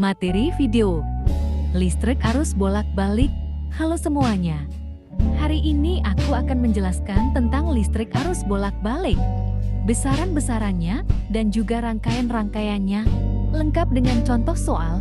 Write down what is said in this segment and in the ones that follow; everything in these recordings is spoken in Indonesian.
Materi video. Listrik arus bolak-balik. Halo semuanya. Hari ini aku akan menjelaskan tentang listrik arus bolak-balik. Besaran-besarannya dan juga rangkaian-rangkaiannya. Lengkap dengan contoh soal.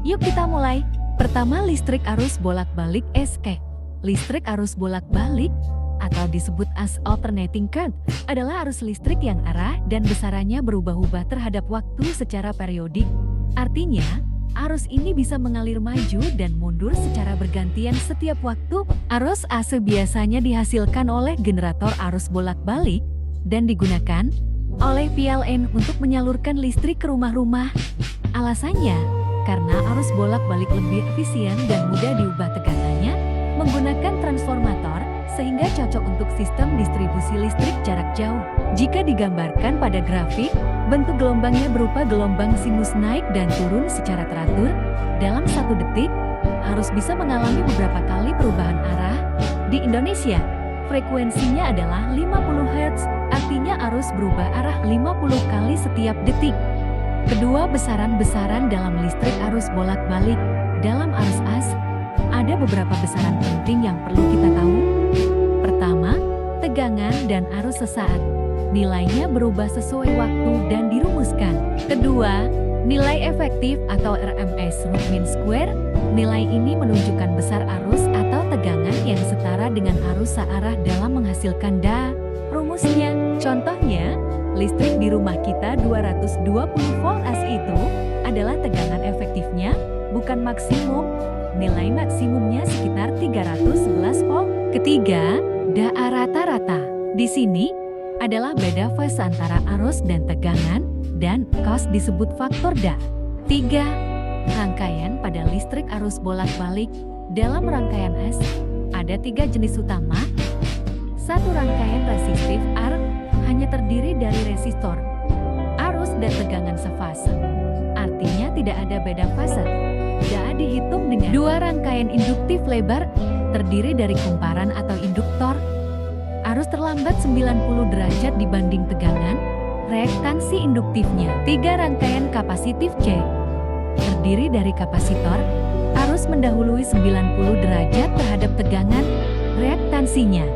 Yuk kita mulai. Pertama, listrik arus bolak-balik SK. Listrik arus bolak-balik atau disebut as alternating current adalah arus listrik yang arah dan besarannya berubah-ubah terhadap waktu secara periodik. Artinya, arus ini bisa mengalir maju dan mundur secara bergantian setiap waktu. Arus AC biasanya dihasilkan oleh generator arus bolak-balik dan digunakan oleh PLN untuk menyalurkan listrik ke rumah-rumah. Alasannya, karena arus bolak-balik lebih efisien dan mudah diubah tegangannya menggunakan transformator, sehingga cocok untuk sistem distribusi listrik jarak jauh. Jika digambarkan pada grafik, bentuk gelombangnya berupa gelombang sinus naik dan turun secara teratur. Dalam 1 detik, arus bisa mengalami beberapa kali perubahan arah. Di Indonesia, frekuensinya adalah 50 Hz, artinya arus berubah arah 50 kali setiap detik. Kedua, besaran-besaran dalam listrik arus bolak-balik. Dalam arus AC, ada beberapa besaran penting yang perlu kita tahu. Pertama, tegangan dan arus sesaat. Nilainya berubah sesuai waktu dan dirumuskan. Kedua, nilai efektif atau RMS root mean square. Nilai ini menunjukkan besar arus atau tegangan yang setara dengan arus searah dalam menghasilkan rumusnya. Contohnya, listrik di rumah kita 220 volt AC itu adalah tegangan efektifnya, bukan maksimum. Nilai maksimumnya sekitar 311 volt. Ketiga, rata-rata. Di sini adalah beda fase antara arus dan tegangan, dan cos disebut faktor Da. 3. Rangkaian pada listrik arus bolak-balik. Dalam rangkaian AC, ada 3 jenis utama. 1. Rangkaian resistif R, hanya terdiri dari resistor, arus dan tegangan sefase. Artinya tidak ada beda fase. Da dihitung dengan 2. Rangkaian induktif lebar, terdiri dari kumparan atau induktor. Arus terlambat 90 derajat dibanding tegangan, reaktansi induktifnya. 3. Rangkaian kapasitif C, terdiri dari kapasitor, arus mendahului 90 derajat terhadap tegangan, reaktansinya.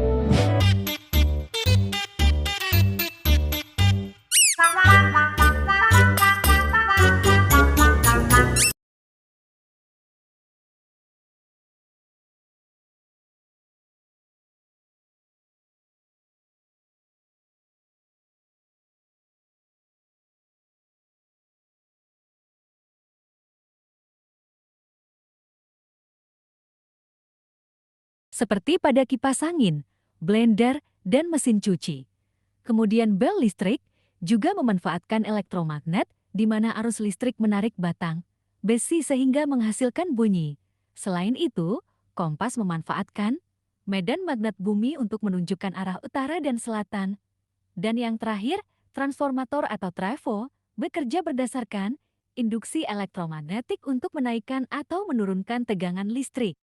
Seperti pada kipas angin, blender, dan mesin cuci. Kemudian bel listrik juga memanfaatkan elektromagnet, di mana arus listrik menarik batang besi sehingga menghasilkan bunyi. Selain itu, kompas memanfaatkan medan magnet bumi untuk menunjukkan arah utara dan selatan. Dan yang terakhir, transformator atau trafo bekerja berdasarkan induksi elektromagnetik untuk menaikkan atau menurunkan tegangan listrik.